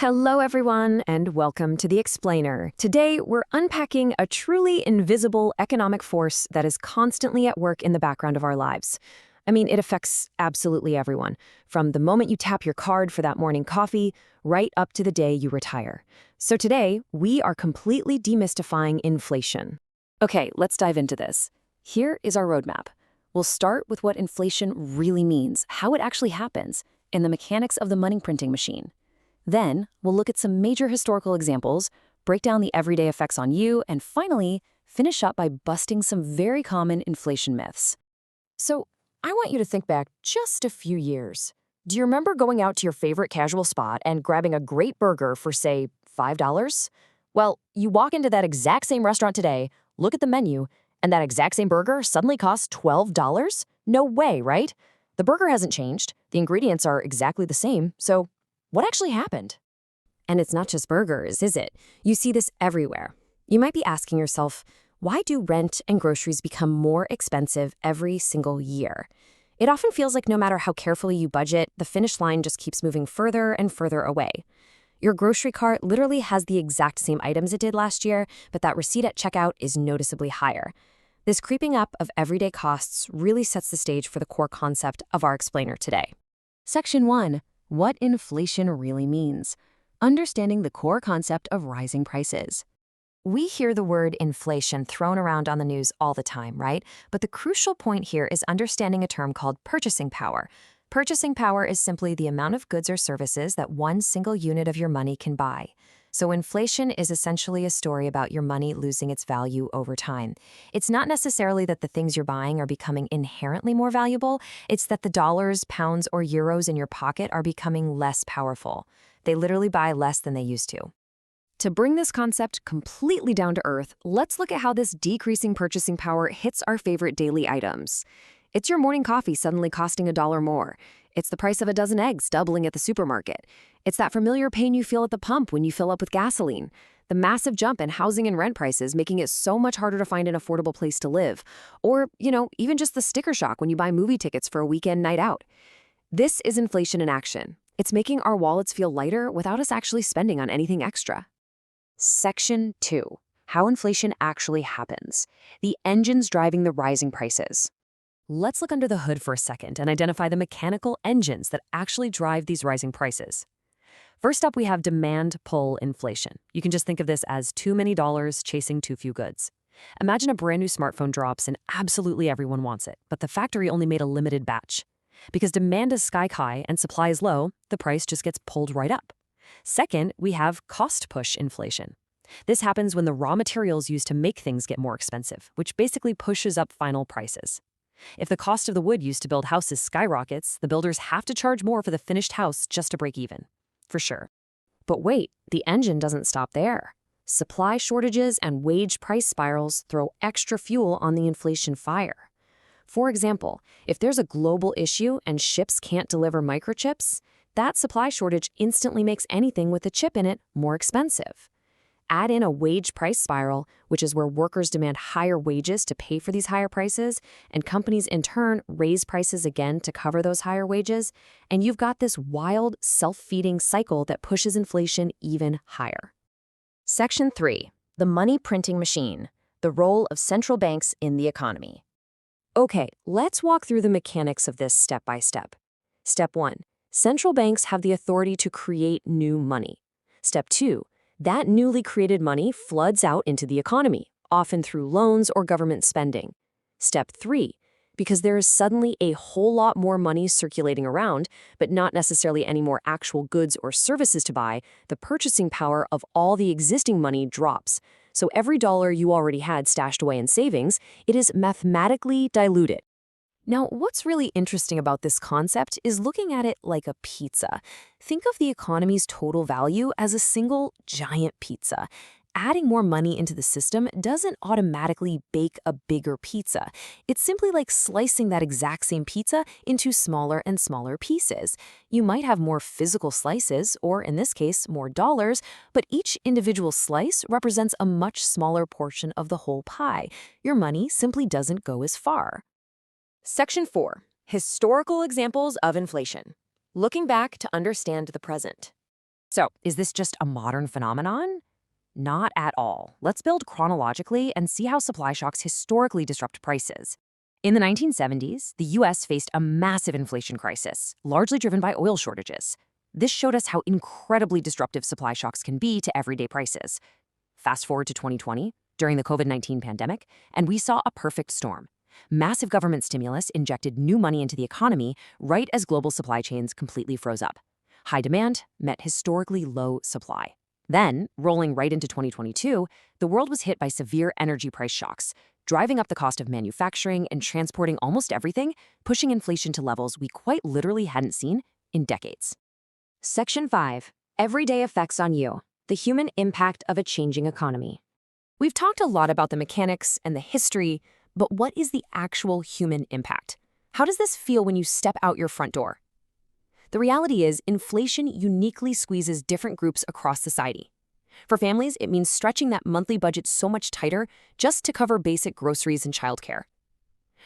Hello, everyone, and welcome to The Explainer. Today, we're unpacking a truly invisible economic force that is constantly at work in the background of our lives. I mean, it affects absolutely everyone, from the moment you tap your card for that morning coffee, right up to the day you retire. So today, we are completely demystifying inflation. Okay, let's dive into this. Here is our roadmap. We'll start with what inflation really means, how it actually happens, and the mechanics of the money printing machine. Then, we'll look at some major historical examples, break down the everyday effects on you, and finally, finish up by busting some very common inflation myths. So, I want you to think back just a few years. Do you remember going out to your favorite casual spot and grabbing a great burger for, say, $5? Well, you walk into that exact same restaurant today, look at the menu, and that exact same burger suddenly costs $12? No way, right? The burger hasn't changed, the ingredients are exactly the same, so what actually happened? And it's not just burgers, is it? You see this everywhere. You might be asking yourself, why do rent and groceries become more expensive every single year? It often feels like no matter how carefully you budget, the finish line just keeps moving further and further away. Your grocery cart literally has the exact same items it did last year, but that receipt at checkout is noticeably higher. This creeping up of everyday costs really sets the stage for the core concept of our explainer today. Section 1. What inflation really means. Understanding the core concept of rising prices. We hear the word inflation thrown around on the news all the time, right? But the crucial point here is understanding a term called purchasing power. Purchasing power is simply the amount of goods or services that one single unit of your money can buy. So inflation is essentially a story about your money losing its value over time. It's not necessarily that the things you're buying are becoming inherently more valuable, it's that the dollars, pounds, or euros in your pocket are becoming less powerful. They literally buy less than they used to. To bring this concept completely down to earth, let's look at how this decreasing purchasing power hits our favorite daily items. It's your morning coffee suddenly costing $1 more. It's the price of a dozen eggs doubling at the supermarket. It's that familiar pain you feel at the pump when you fill up with gasoline. The massive jump in housing and rent prices making it so much harder to find an affordable place to live. Or, even just the sticker shock when you buy movie tickets for a weekend night out. This is inflation in action. It's making our wallets feel lighter without us actually spending on anything extra. Section 2. How inflation actually happens. The engines driving the rising prices. Let's look under the hood for a second and identify the mechanical engines that actually drive these rising prices. First up, we have demand-pull inflation. You can just think of this as too many dollars chasing too few goods. Imagine a brand new smartphone drops and absolutely everyone wants it, but the factory only made a limited batch. Because demand is sky-high and supply is low, the price just gets pulled right up. Second, we have cost-push inflation. This happens when the raw materials used to make things get more expensive, which basically pushes up final prices. If the cost of the wood used to build houses skyrockets, the builders have to charge more for the finished house just to break even. For sure. But wait, the engine doesn't stop there. Supply shortages and wage price spirals throw extra fuel on the inflation fire. For example, if there's a global issue and ships can't deliver microchips, that supply shortage instantly makes anything with a chip in it more expensive. Add in a wage price spiral, which is where workers demand higher wages to pay for these higher prices, and companies in turn raise prices again to cover those higher wages, and you've got this wild, self-feeding cycle that pushes inflation even higher. Section 3. The money printing machine. The role of central banks in the economy. Okay, let's walk through the mechanics of this step by step. Step 1. Central banks have the authority to create new money. Step 2. That newly created money floods out into the economy, often through loans or government spending. Step 3. Because there is suddenly a whole lot more money circulating around, but not necessarily any more actual goods or services to buy, the purchasing power of all the existing money drops. So every dollar you already had stashed away in savings, it is mathematically diluted. Now, what's really interesting about this concept is looking at it like a pizza. Think of the economy's total value as a single giant pizza. Adding more money into the system doesn't automatically bake a bigger pizza. It's simply like slicing that exact same pizza into smaller and smaller pieces. You might have more physical slices, or in this case, more dollars, but each individual slice represents a much smaller portion of the whole pie. Your money simply doesn't go as far. Section 4. Historical examples of inflation. Looking back to understand the present. So, is this just a modern phenomenon? Not at all. Let's build chronologically and see how supply shocks historically disrupt prices. In the 1970s, the US faced a massive inflation crisis, largely driven by oil shortages. This showed us how incredibly disruptive supply shocks can be to everyday prices. Fast forward to 2020, during the COVID-19 pandemic, and we saw a perfect storm. Massive government stimulus injected new money into the economy right as global supply chains completely froze up. High demand met historically low supply. Then, rolling right into 2022, the world was hit by severe energy price shocks, driving up the cost of manufacturing and transporting almost everything, pushing inflation to levels we quite literally hadn't seen in decades. Section 5. Everyday Effects on You. The Human Impact of a Changing Economy. We've talked a lot about the mechanics and the history, but what is the actual human impact? How does this feel when you step out your front door? The reality is, inflation uniquely squeezes different groups across society. For families, it means stretching that monthly budget so much tighter just to cover basic groceries and childcare.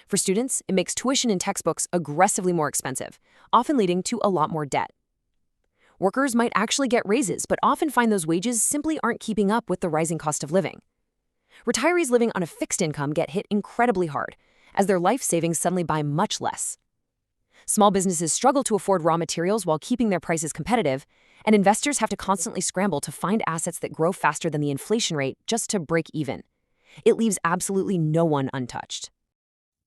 For students, it makes tuition and textbooks aggressively more expensive, often leading to a lot more debt. Workers might actually get raises, but often find those wages simply aren't keeping up with the rising cost of living. Retirees living on a fixed income get hit incredibly hard, as their life savings suddenly buy much less. Small businesses struggle to afford raw materials while keeping their prices competitive, and investors have to constantly scramble to find assets that grow faster than the inflation rate just to break even. It leaves absolutely no one untouched.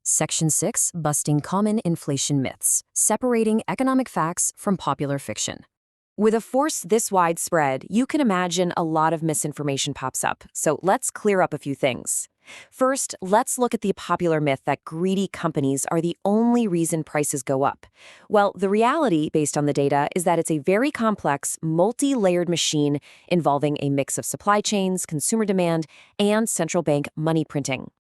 Section 6. Busting Common Inflation Myths. Separating economic facts from popular fiction. With a force this widespread, you can imagine a lot of misinformation pops up, so let's clear up a few things. First, let's look at the popular myth that greedy companies are the only reason prices go up. Well, the reality, based on the data, is that it's a very complex, multi-layered machine involving a mix of supply chains, consumer demand, and central bank money printing.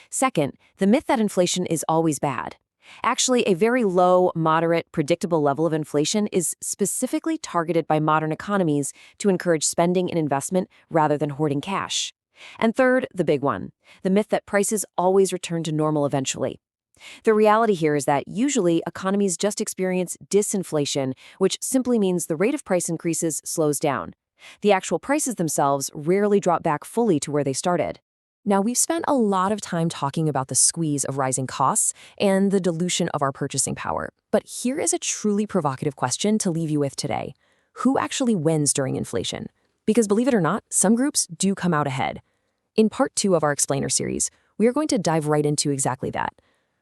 Second, the myth that inflation is always bad. Actually, a very low, moderate, predictable level of inflation is specifically targeted by modern economies to encourage spending and investment rather than hoarding cash. And third, the big one, the myth that prices always return to normal eventually. The reality here is that usually economies just experience disinflation, which simply means the rate of price increases slows down. The actual prices themselves rarely drop back fully to where they started. Now, we've spent a lot of time talking about the squeeze of rising costs and the dilution of our purchasing power. But here is a truly provocative question to leave you with today. Who actually wins during inflation? Because believe it or not, some groups do come out ahead. In part 2 of our Explainer series, we are going to dive right into exactly that.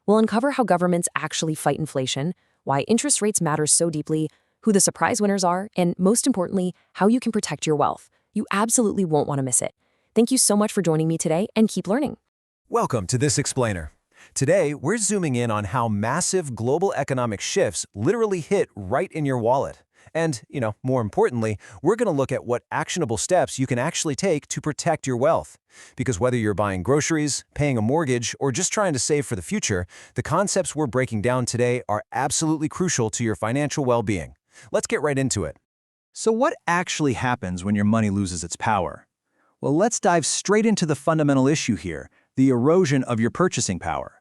We'll uncover how governments actually fight inflation, why interest rates matter so deeply, who the surprise winners are, and most importantly, how you can protect your wealth. You absolutely won't want to miss it. Thank you so much for joining me today, and keep learning. Welcome to this Explainer. Today, we're zooming in on how massive global economic shifts literally hit right in your wallet. And, more importantly, we're going to look at what actionable steps you can actually take to protect your wealth. Because whether you're buying groceries, paying a mortgage, or just trying to save for the future, the concepts we're breaking down today are absolutely crucial to your financial well-being. Let's get right into it. So what actually happens when your money loses its power? Well, let's dive straight into the fundamental issue here, the erosion of your purchasing power.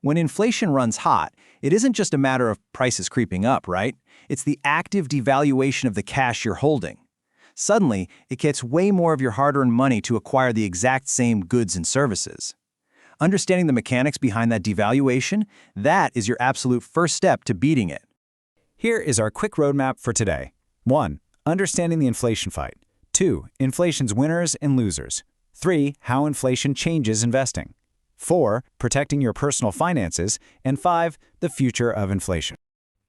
When inflation runs hot, it isn't just a matter of prices creeping up, right? It's the active devaluation of the cash you're holding. Suddenly, it gets way more of your hard-earned money to acquire the exact same goods and services. Understanding the mechanics behind that devaluation, that is your absolute first step to beating it. Here is our quick roadmap for today. 1. Understanding the inflation fight. 2. Inflation's winners and losers. 3. How inflation changes investing. 4. Protecting your personal finances. And 5. The future of inflation.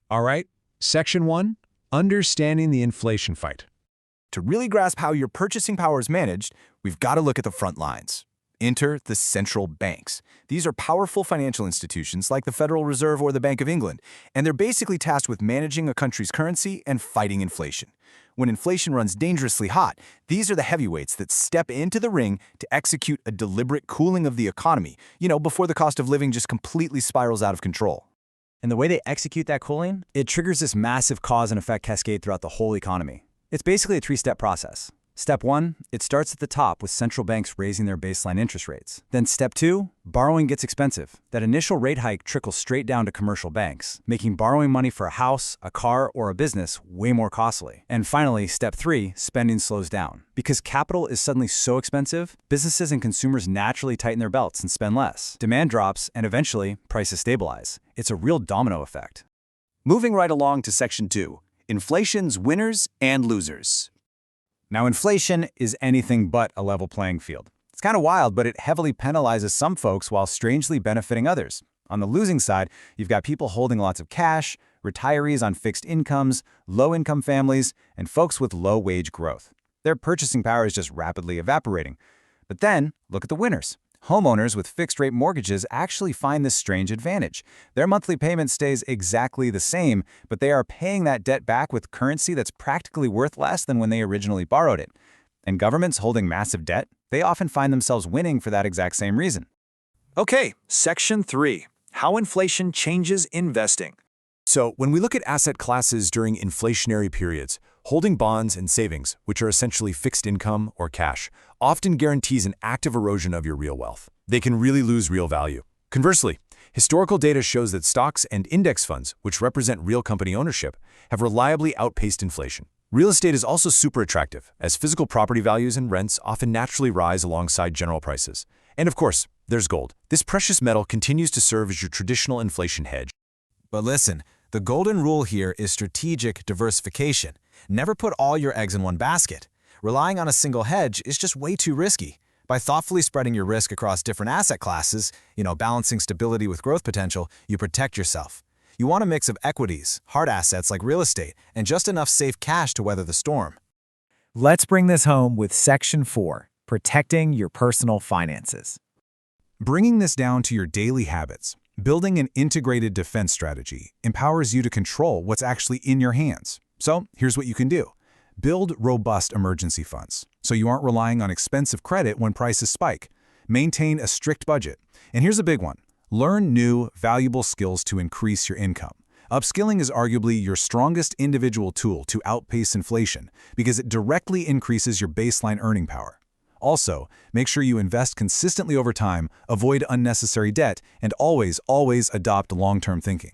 All right, Section 1, Understanding the Inflation Fight. To really grasp how your purchasing power is managed, we've got to look at the front lines. Enter the central banks. These are powerful financial institutions like the Federal Reserve or the Bank of England, and they're basically tasked with managing a country's currency and fighting inflation. When inflation runs dangerously hot, these are the heavyweights that step into the ring to execute a deliberate cooling of the economy, before the cost of living just completely spirals out of control. And the way they execute that cooling, it triggers this massive cause and effect cascade throughout the whole economy. It's basically a 3-step process. Step 1, it starts at the top with central banks raising their baseline interest rates. Then Step 2, borrowing gets expensive. That initial rate hike trickles straight down to commercial banks, making borrowing money for a house, a car, or a business way more costly. And finally, Step 3, spending slows down. Because capital is suddenly so expensive, businesses and consumers naturally tighten their belts and spend less. Demand drops, and eventually, prices stabilize. It's a real domino effect. Moving right along to Section 2, inflation's winners and losers. Now, inflation is anything but a level playing field. It's kind of wild, but it heavily penalizes some folks while strangely benefiting others. On the losing side, you've got people holding lots of cash, retirees on fixed incomes, low-income families, and folks with low wage growth. Their purchasing power is just rapidly evaporating. But then, look at the winners. Homeowners with fixed-rate mortgages actually find this strange advantage. Their monthly payment stays exactly the same, but they are paying that debt back with currency that's practically worth less than when they originally borrowed it. And governments holding massive debt, they often find themselves winning for that exact same reason. Okay, Section 3, how inflation changes investing. So, when we look at asset classes during inflationary periods, holding bonds and savings, which are essentially fixed income or cash, often guarantees an active erosion of your real wealth. They can really lose real value. Conversely, historical data shows that stocks and index funds, which represent real company ownership, have reliably outpaced inflation. Real estate is also super attractive, as physical property values and rents often naturally rise alongside general prices. And of course, there's gold. This precious metal continues to serve as your traditional inflation hedge. But listen, the golden rule here is strategic diversification. Never put all your eggs in one basket. Relying on a single hedge is just way too risky. By thoughtfully spreading your risk across different asset classes, balancing stability with growth potential, you protect yourself. You want a mix of equities, hard assets like real estate, and just enough safe cash to weather the storm. Let's bring this home with Section 4, protecting your personal finances. Bringing this down to your daily habits, building an integrated defense strategy empowers you to control what's actually in your hands. So here's what you can do. Build robust emergency funds, so you aren't relying on expensive credit when prices spike. Maintain a strict budget. And here's a big one. Learn new, valuable skills to increase your income. Upskilling is arguably your strongest individual tool to outpace inflation because it directly increases your baseline earning power. Also, make sure you invest consistently over time, avoid unnecessary debt, and always adopt long-term thinking.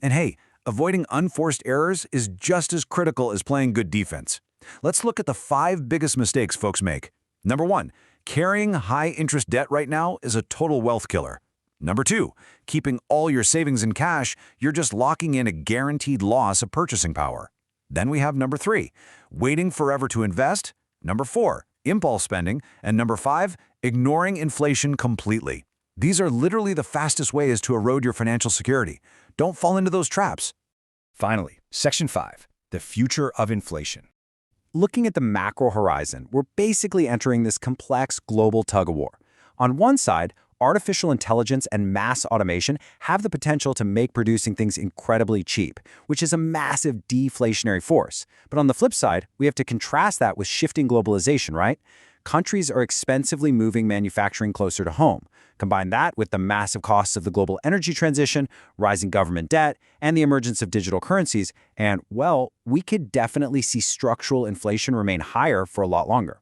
And hey, avoiding unforced errors is just as critical as playing good defense. Let's look at the 5 biggest mistakes folks make. Number 1, carrying high-interest debt right now is a total wealth killer. Number 2, keeping all your savings in cash, you're just locking in a guaranteed loss of purchasing power. Then we have number 3, waiting forever to invest. Number 4, impulse spending. And number 5, ignoring inflation completely. These are literally the fastest ways to erode your financial security. Don't fall into those traps. Finally, Section 5, the future of inflation. Looking at the macro horizon, we're basically entering this complex global tug-of-war. On one side, artificial intelligence and mass automation have the potential to make producing things incredibly cheap, which is a massive deflationary force. But on the flip side, we have to contrast that with shifting globalization, right? Countries are expensively moving manufacturing closer to home. Combine that with the massive costs of the global energy transition, rising government debt, and the emergence of digital currencies, and, well, we could definitely see structural inflation remain higher for a lot longer.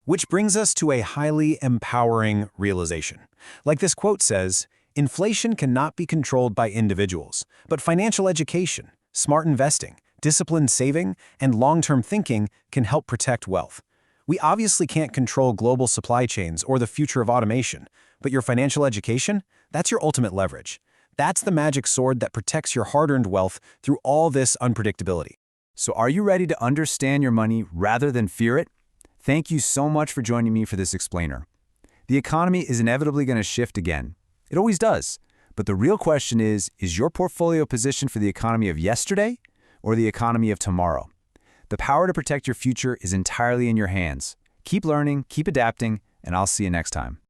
Which brings us to a highly empowering realization. Like this quote says, inflation cannot be controlled by individuals, but financial education, smart investing, disciplined saving, and long-term thinking can help protect wealth. We obviously can't control global supply chains or the future of automation, but your financial education, that's your ultimate leverage. That's the magic sword that protects your hard-earned wealth through all this unpredictability. So are you ready to understand your money rather than fear it? Thank you so much for joining me for this explainer. The economy is inevitably going to shift again. It always does. But the real question is your portfolio positioned for the economy of yesterday or the economy of tomorrow? The power to protect your future is entirely in your hands. Keep learning, keep adapting, and I'll see you next time.